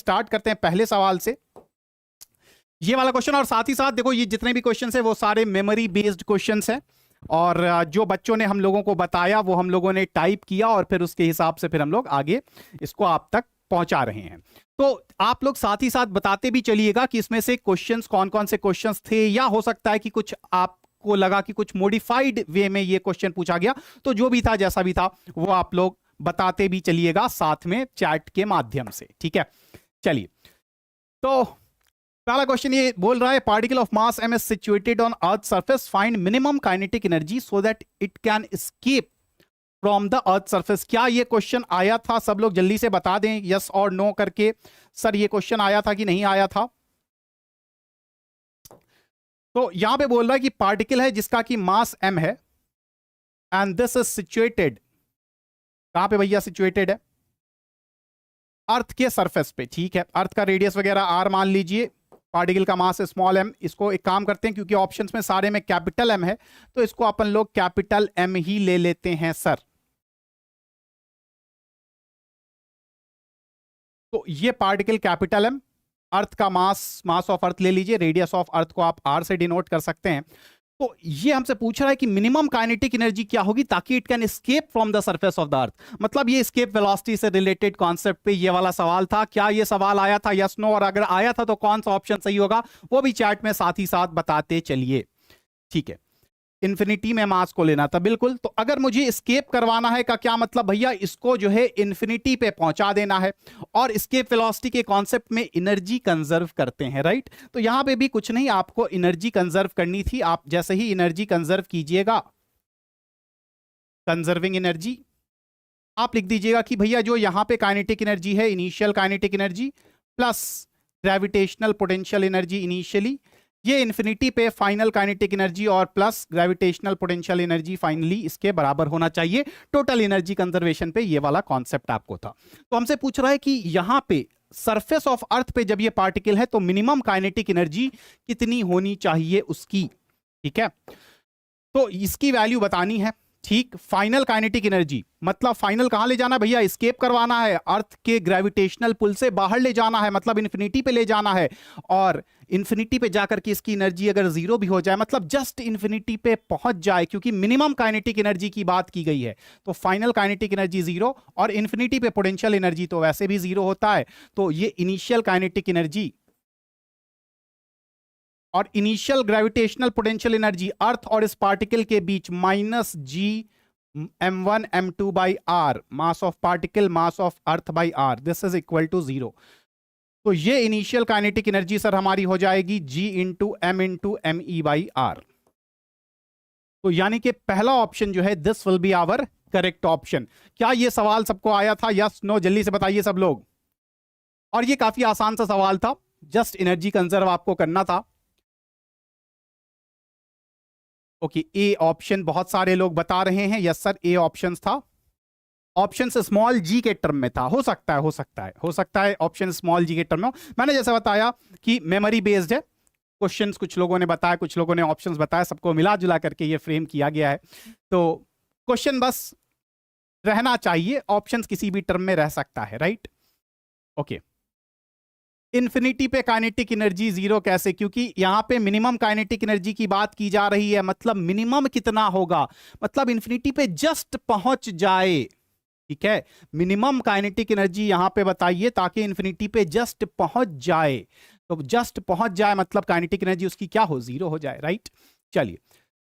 Start करते हैं पहले सवाल से, ये वाला क्वेश्चन। और साथ ही साथ देखो ये जितने भी क्वेश्चंस है वो सारे मेमोरी बेस्ड क्वेश्चंस हैं, और जो बच्चों ने हम लोगों को बताया वो हम लोगों ने टाइप किया और फिर उसके हिसाब से फिर हम लोग आगे इसको आप तक पहुंचा रहे हैं। तो आप लोग साथ ही साथ बताते भी चलिएगा कि इसमें से क्वेश्चंस कौन कौन से क्वेश्चंस थे, या हो सकता है कि कुछ आपको लगा कि कुछ मॉडिफाइड वे में ये क्वेश्चन पूछा गया, तो जो भी था जैसा भी था वो आप लोग बताते भी चलिएगा साथ में चैट के माध्यम से, ठीक है। चलिए, तो पहला क्वेश्चन ये बोल रहा है, particle of mass m is situated on earth surface, find minimum kinetic energy so that it can escape from the earth surface. क्या ये क्वेश्चन आया था? सब लोग जल्दी से बता दें यस और नो करके, सर ये क्वेश्चन आया था कि नहीं आया था। तो यहां पे बोल रहा है कि पार्टिकल है जिसका कि मास m है, एंड दिस इज सिचुएटेड, कहां पे भैया सिचुएटेड है? अर्थ के सरफेस पे, ठीक है। अर्थ का रेडियस वगैरह r मान लीजिए, पार्टिकल का मास स्मॉल m। इसको एक काम करते हैं, क्योंकि ऑप्शंस में सारे में कैपिटल M है तो इसको अपन लोग कैपिटल M ही ले लेते हैं सर। तो ये पार्टिकल कैपिटल M, अर्थ का मास ऑफ अर्थ ले लीजिए, रेडियस ऑफ अर्थ को आप r से डिनोट कर सकते हैं। तो ये हमसे पूछ रहा है कि मिनिमम काइनेटिक एनर्जी क्या होगी ताकि it can escape from the surface of the earth. मतलब ये एस्केप वेलोसिटी से रिलेटेड कॉन्सेप्ट पे ये वाला सवाल था। क्या ये सवाल आया था यस नो, और अगर आया था तो कौन सा ऑप्शन सही होगा वो भी चैट में साथ ही साथ बताते चलिए, ठीक है। इन्फिनिटी में मास को लेना था, बिल्कुल। तो अगर मुझे एस्केप करवाना है का क्या मतलब भैया, इसको जो है इन्फिनिटी पे पहुंचा देना है, और एस्केप वेलोसिटी के कॉन्सेप्ट में एनर्जी कंजर्व करते हैं, राइट। तो यहां पे भी कुछ नहीं, आपको एनर्जी कंजर्व करनी थी। आप जैसे ही एनर्जी कंजर्व कीजिएगा, कंजर्विंग एनर्जी, आप लिख दीजिएगा कि भैया जो यहां पे काइनेटिक एनर्जी है, initial kinetic energy plus gravitational potential energy initially, ये इन्फिनिटी पे फाइनल काइनेटिक एनर्जी और plus gravitational potential energy finally इसके बराबर होना चाहिए। टोटल एनर्जी कंजर्वेशन पे ये वाला कॉन्सेप्ट आपको था। तो हमसे पूछ रहा है कि यहां पे सरफेस ऑफ अर्थ पे जब ये पार्टिकल है तो मिनिमम काइनेटिक एनर्जी कितनी होनी चाहिए उसकी, ठीक है। तो इसकी वैल्यू बतानी है, ठीक। फाइनल काइनेटिक एनर्जी मतलब फाइनल कहां ले जाना है भैया, एस्केप करवाना है, अर्थ के ग्रेविटेशनल पुल से बाहर ले जाना है, मतलब इन्फिनिटी पे ले जाना है। और इन्फिनिटी पे जाकर के इसकी एनर्जी अगर जीरो भी हो जाए, मतलब जस्ट इन्फिनिटी पे पहुंच जाए, क्योंकि मिनिमम काइनेटिक एनर्जी की बात की गई है, तो फाइनल काइनेटिक एनर्जी जीरो, और इन्फिनिटी पे पोटेंशियल एनर्जी तो वैसे भी जीरो होता है। तो ये इनिशियल काइनेटिक एनर्जी और initial gravitational potential energy earth और इस पार्टिकल के बीच minus G m1 m2 by r, mass of particle mass of earth by r, this is equal to zero. तो ये इनिशियल काइनेटिक एनर्जी सर हमारी हो जाएगी g into M E by R. तो यानी कि पहला ऑप्शन जो है this will be our correct option. क्या ये सवाल सबको आया था यस नो, जल्दी से बताइए सब लोग। और ये काफी आसान सा सवाल था, जस्ट एनर्जी कंजर्व आपको करना था। ओके, ए ऑप्शन बहुत सारे लोग बता रहे हैं, यस सर ए ऑप्शन था। ऑप्शन स्मॉल जी के टर्म में था, हो सकता है ऑप्शन स्मॉल जी के टर्म में हो। मैंने जैसे बताया कि मेमोरी बेस्ड है, क्वेश्चंस कुछ लोगों ने बताया, कुछ लोगों ने ऑप्शंस बताया, सबको मिला जुला करके ये फ्रेम किया गया है। तो क्वेश्चन बस रहना चाहिए, ऑप्शंस किसी भी टर्म में रह सकता है, राइट। ओके, इन्फिनिटी पे काइनेटिक एनर्जी जीरो कैसे, क्योंकि यहां पे मिनिमम काइनेटिक एनर्जी की बात की जा रही है। मतलब मिनिमम कितना होगा, मतलब इन्फिनिटी पे जस्ट पहुंच जाए, ठीक है। मिनिमम काइनेटिक एनर्जी यहां पे बताइए ताकि इन्फिनिटी पे जस्ट पहुंच जाए। तो जस्ट पहुंच जाए मतलब काइनेटिक एनर्जी उसकी क्या हो, जीरो हो जाए, राइट। चलिए